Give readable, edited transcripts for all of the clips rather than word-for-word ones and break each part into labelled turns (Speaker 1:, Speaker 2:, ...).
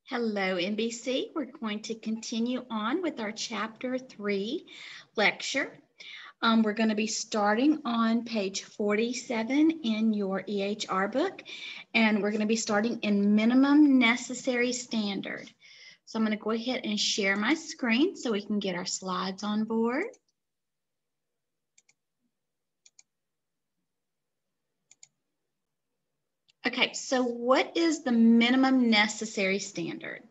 Speaker 1: Hello, NBC. We're going to continue on with our Chapter 3 lecture. We're going to be starting on page 47 in your EHR book, and we're going to be starting in minimum necessary standard. So I'm going to go ahead and share my screen so we can get our slides on board. Okay, so what is the minimum necessary standard?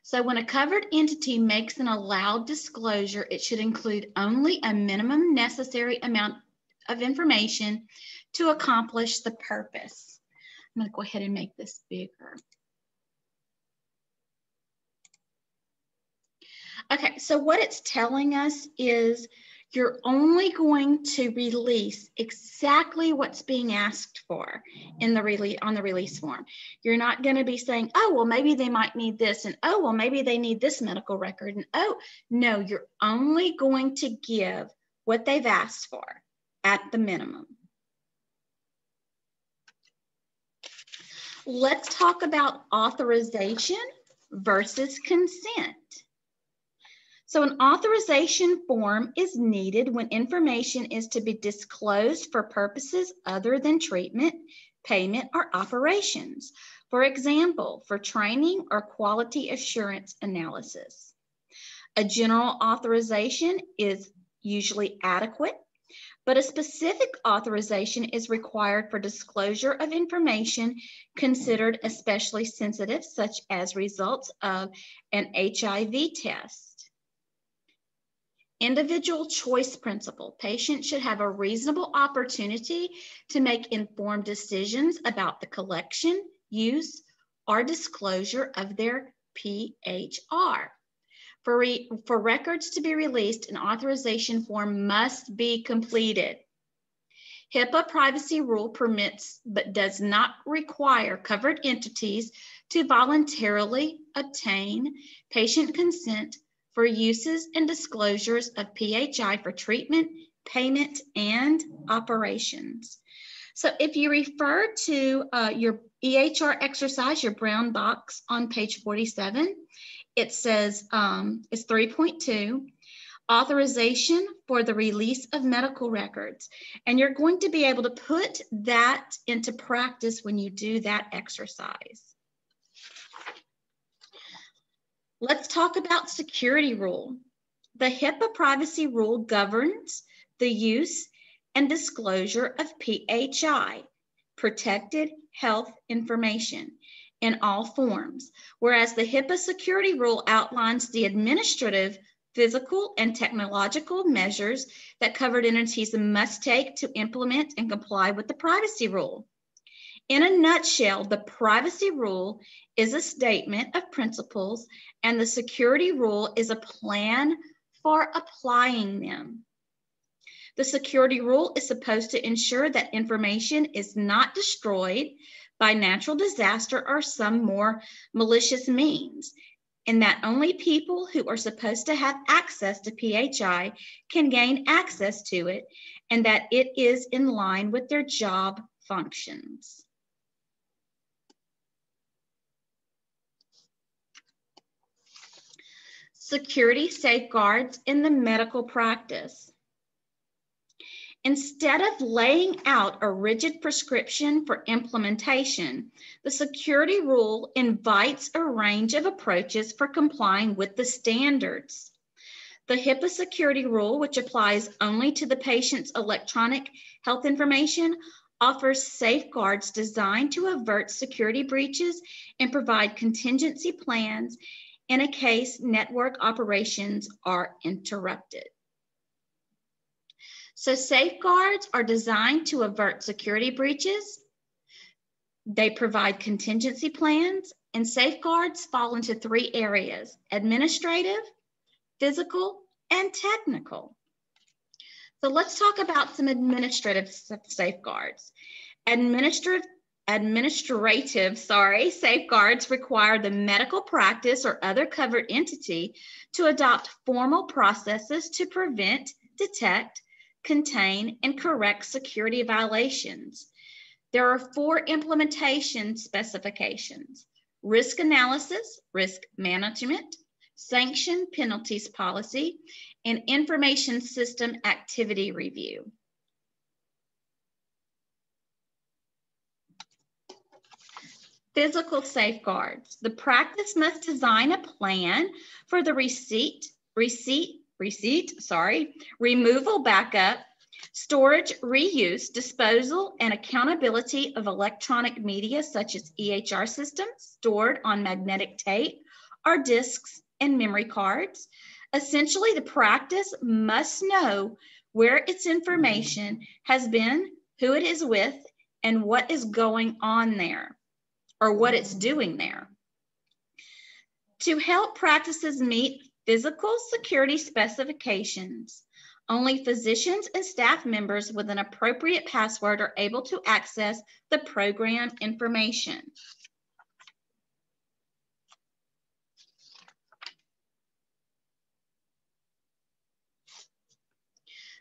Speaker 1: So when a covered entity makes an allowed disclosure, it should include only a minimum necessary amount of information to accomplish the purpose. I'm going to go ahead and make this bigger. Okay, so what it's telling us is you're only going to release exactly what's being asked for in the on the release form. You're not going to be saying, oh, well, maybe they might need this, and oh, well, maybe they need this medical record, and oh, no, you're only going to give what they've asked for at the minimum. Let's talk about authorization versus consent. So an authorization form is needed when information is to be disclosed for purposes other than treatment, payment, or operations. For example, for training or quality assurance analysis. A general authorization is usually adequate, but a specific authorization is required for disclosure of information considered especially sensitive, such as results of an HIV test. Individual choice principle. Patients should have a reasonable opportunity to make informed decisions about the collection, use, or disclosure of their PHR. For records to be released, an authorization form must be completed. HIPAA privacy rule permits but does not require covered entities to voluntarily obtain patient consent for uses and disclosures of PHI for treatment, payment, and operations. So if you refer to your EHR exercise, your brown box on page 47, it says it's 3.2, authorization for the release of medical records. And you're going to be able to put that into practice when you do that exercise. Let's talk about security rule. The HIPAA privacy rule governs the use and disclosure of PHI, protected health information, in all forms, whereas the HIPAA security rule outlines the administrative, physical, and technological measures that covered entities must take to implement and comply with the privacy rule. In a nutshell, the privacy rule is a statement of principles, and the security rule is a plan for applying them. The security rule is supposed to ensure that information is not destroyed by natural disaster or some more malicious means, and that only people who are supposed to have access to PHI can gain access to it, and that it is in line with their job functions. Security safeguards in the medical practice. Instead of laying out a rigid prescription for implementation, the security rule invites a range of approaches for complying with the standards. The HIPAA security rule, which applies only to the patient's electronic health information, offers safeguards designed to avert security breaches and provide contingency plans in a case network operations are interrupted. So safeguards are designed to avert security breaches. They provide contingency plans, and safeguards fall into three areas: administrative, physical, and technical. So let's talk about some administrative safeguards. Administrative safeguards require the medical practice or other covered entity to adopt formal processes to prevent, detect, contain, and correct security violations. There are 4 implementation specifications: risk analysis, risk management, sanction penalties policy, and information system activity review. Physical safeguards. The practice must design a plan for the removal, backup, storage, reuse, disposal, and accountability of electronic media such as EHR systems stored on magnetic tape or discs and memory cards. Essentially, the practice must know where its information has been, who it is with, and what is going on there, or what it's doing there. To help practices meet physical security specifications, only physicians and staff members with an appropriate password are able to access the program information.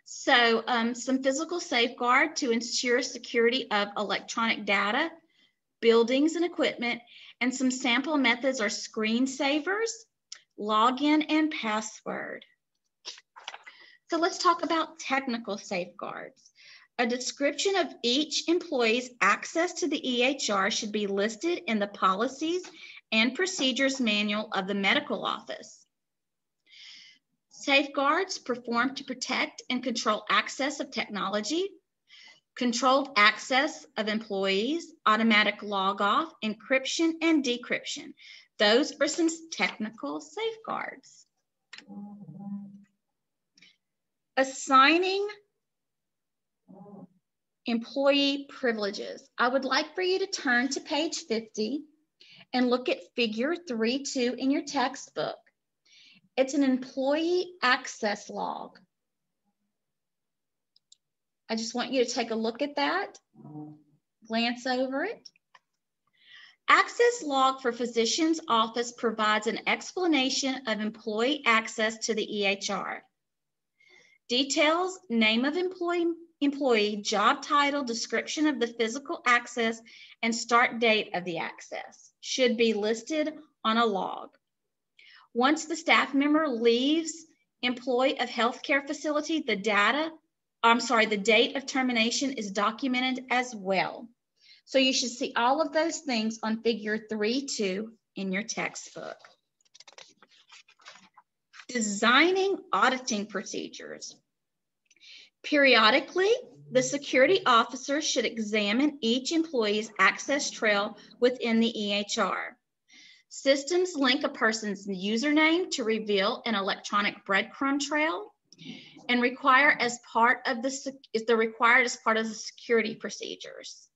Speaker 1: So some physical safeguard to ensure security of electronic data, buildings and equipment, and some sample methods are screensavers, login, and password. So let's talk about technical safeguards. A description of each employee's access to the EHR should be listed in the policies and procedures manual of the medical office. Safeguards performed to protect and control access of technology, controlled access of employees, automatic log off, encryption, and decryption. Those are some technical safeguards. Assigning employee privileges. I would like for you to turn to page 50 and look at figure 3.2 in your textbook. It's an employee access log. I just want you to take a look at that, glance over it. Access log for physician's office provides an explanation of employee access to the EHR. Details, name of employee, job title, description of the physical access, and start date of the access should be listed on a log. Once the staff member leaves employee of healthcare facility, the date of termination is documented as well. So you should see all of those things on figure 3.2 in your textbook. Designing auditing procedures. Periodically, the security officer should examine each employee's access trail within the EHR. Systems link a person's username to reveal an electronic breadcrumb trail and required as part of the security procedures.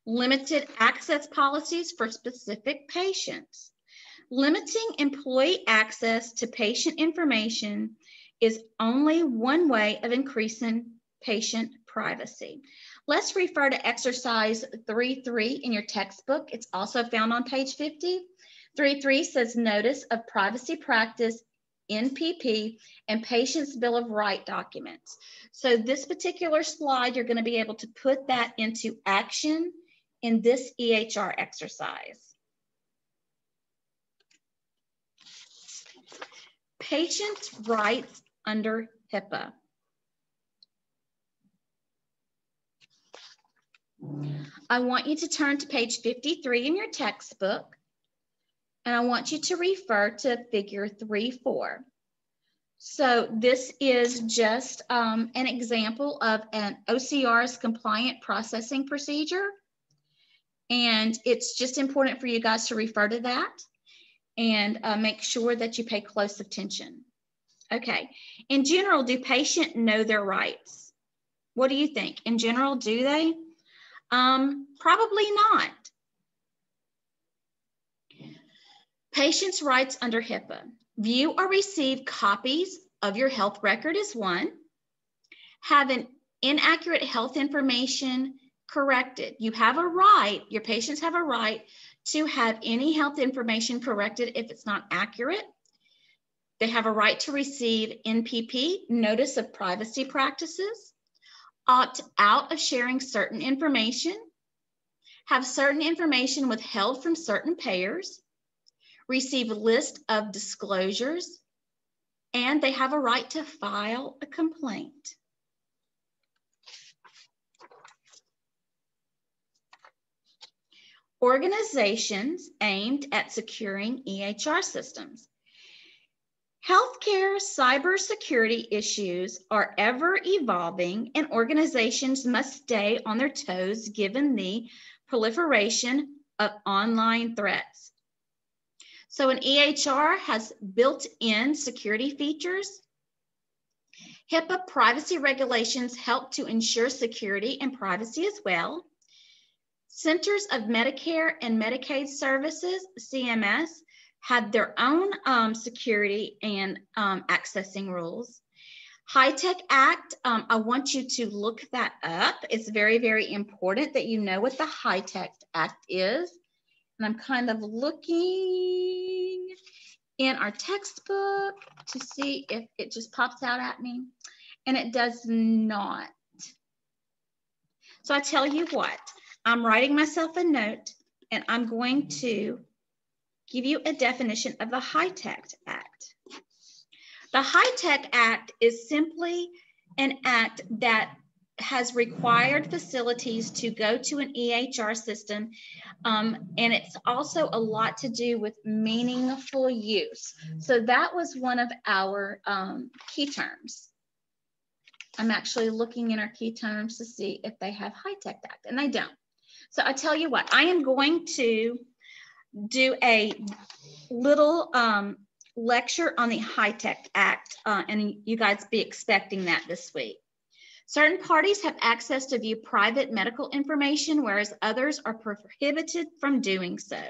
Speaker 1: Limited access policies for specific patients. Limiting employee access to patient information is only one way of increasing patient privacy. Let's refer to exercise 3.3 in your textbook. It's also found on page 50. 3.3 says notice of privacy practice, NPP, and patient's bill of right documents. So this particular slide, you're going to be able to put that into action in this EHR exercise. Patient's rights under HIPAA. I want you to turn to page 53 in your textbook, and I want you to refer to figure 3.4. So this is just an example of an OCR's compliant processing procedure, and it's just important for you guys to refer to that and make sure that you pay close attention. Okay, in general, do patients know their rights? What do you think? In general, do they? Probably not. Patients' rights under HIPAA. View or receive copies of your health record is one. Have an inaccurate health information corrected. You have a right, your patients have a right to have any health information corrected if it's not accurate. They have a right to receive NPP, notice of privacy practices, opt out of sharing certain information, have certain information withheld from certain payers, receive a list of disclosures, and they have a right to file a complaint. Organizations aimed at securing EHR systems. Healthcare cybersecurity issues are ever evolving, and organizations must stay on their toes given the proliferation of online threats. So an EHR has built-in security features. HIPAA privacy regulations help to ensure security and privacy as well. Centers of Medicare and Medicaid Services, CMS, had their own security and accessing rules. HITECH Act, I want you to look that up. It's very, very important that you know what the HITECH Act is. And I'm kind of looking in our textbook to see if it just pops out at me. And it does not. So I tell you what, I'm writing myself a note and I'm going to give you a definition of the HITECH Act. The HITECH Act is simply an act that has required facilities to go to an EHR system, and it's also a lot to do with meaningful use. So that was one of our key terms. I'm actually looking in our key terms to see if they have HITECH Act, and they don't. So I tell you what, I am going to do a little lecture on the HITECH Act, and you guys be expecting that this week. Certain parties have access to view private medical information, whereas others are prohibited from doing so.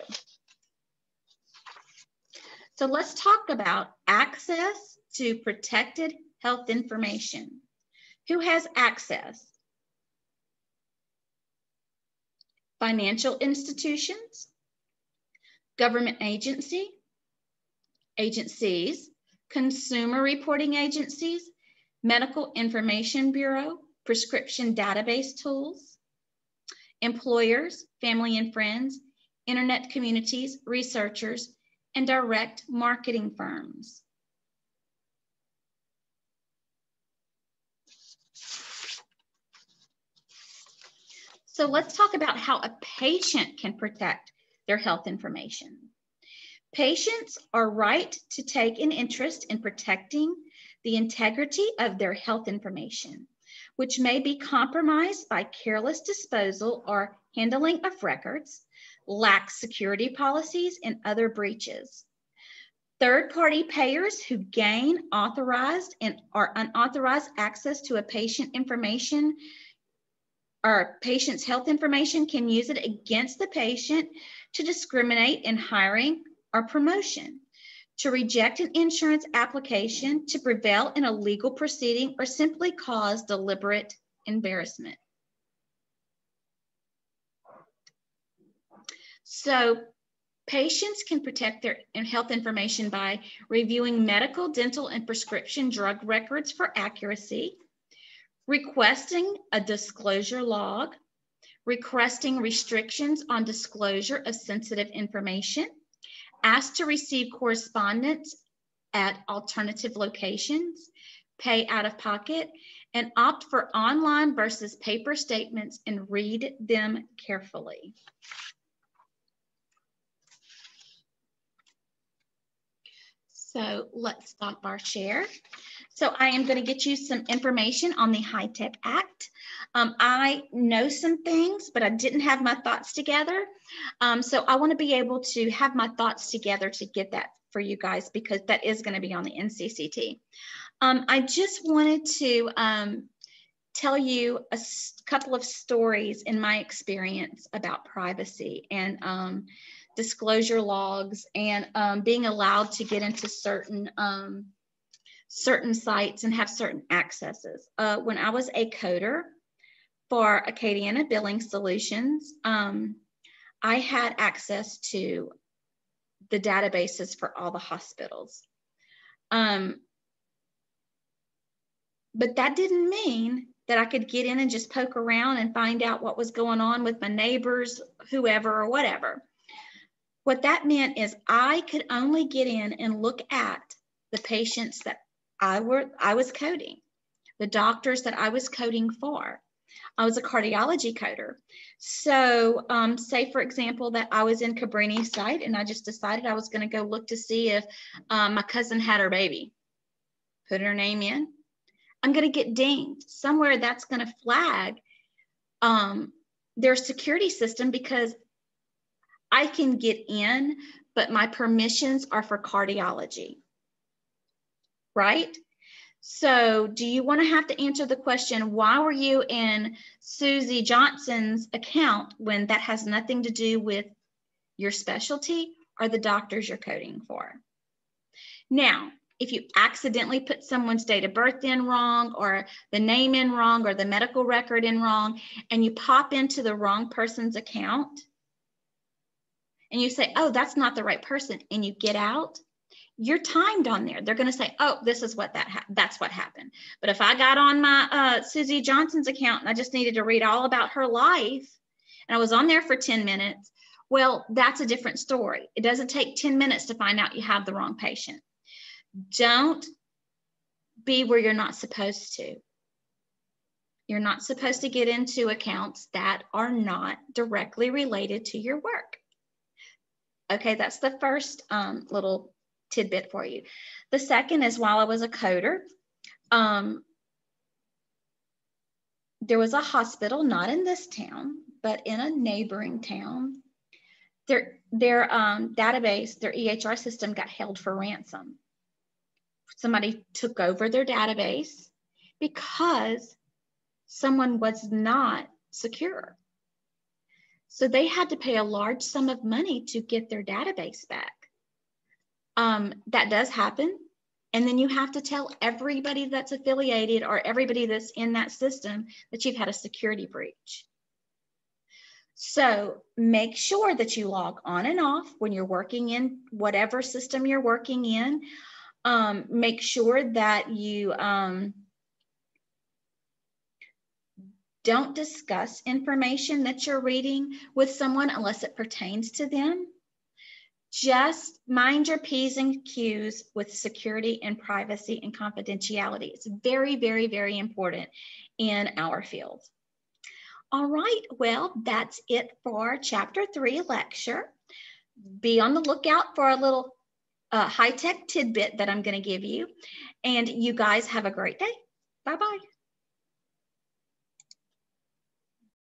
Speaker 1: So let's talk about access to protected health information. Who has access? Financial institutions, government agencies, consumer reporting agencies, Medical Information Bureau, prescription database tools, employers, family and friends, internet communities, researchers, and direct marketing firms. So let's talk about how a patient can protect their health information. Patients are right to take an interest in protecting the integrity of their health information, which may be compromised by careless disposal or handling of records, lax security policies, and other breaches. Third-party payers who gain authorized and or unauthorized access to a patient information or patient's health information can use it against the patient to discriminate in hiring or promotion, to reject an insurance application, to prevail in a legal proceeding, or simply cause deliberate embarrassment. So patients can protect their health information by reviewing medical, dental, and prescription drug records for accuracy, requesting a disclosure log, requesting restrictions on disclosure of sensitive information, ask to receive correspondence at alternative locations, pay out of pocket, and opt for online versus paper statements and read them carefully. So let's stop our share. So I am going to get you some information on the HITECH Act. I know some things, but I didn't have my thoughts together. So I want to be able to have my thoughts together to get that for you guys, because that is going to be on the NCCT. I just wanted to tell you a couple of stories in my experience about privacy and disclosure logs and being allowed to get into certain sites and have certain accesses. When I was a coder for Acadiana Billing Solutions, I had access to the databases for all the hospitals. But that didn't mean that I could get in and just poke around and find out what was going on with my neighbors, whoever, or whatever. What that meant is I could only get in and look at the patients that I was coding, the doctors that I was coding for. I was a cardiology coder. So say, for example, that I was in Cabrini's site and I just decided I was going to go look to see if my cousin had her baby. Put her name in. I'm going to get dinged. Somewhere that's going to flag their security system because I can get in, but my permissions are for cardiology, right? So do you want to have to answer the question, why were you in Susie Johnson's account when that has nothing to do with your specialty or the doctors you're coding for? Now, if you accidentally put someone's date of birth in wrong or the name in wrong or the medical record in wrong, and you pop into the wrong person's account and you say, oh, that's not the right person, and you get out, you're timed on there. They're going to say, oh, this is what that's what happened. But if I got on my Susie Johnson's account and I just needed to read all about her life and I was on there for 10 minutes, well, that's a different story. It doesn't take 10 minutes to find out you have the wrong patient. Don't be where you're not supposed to. You're not supposed to get into accounts that are not directly related to your work. Okay, that's the first little tidbit for you. The second is, while I was a coder, there was a hospital, not in this town, but in a neighboring town. Their database, their EHR system got held for ransom. Somebody took over their database because someone was not secure. So they had to pay a large sum of money to get their database back. That does happen. And then you have to tell everybody that's affiliated or everybody that's in that system that you've had a security breach. So make sure that you log on and off when you're working in whatever system you're working in. Make sure that you don't discuss information that you're reading with someone unless it pertains to them. Just mind your P's and Q's with security and privacy and confidentiality. It's very, very, very important in our field. All right, well, that's it for Chapter 3 lecture. Be on the lookout for a little high-tech tidbit that I'm going to give you. And you guys have a great day. Bye-bye.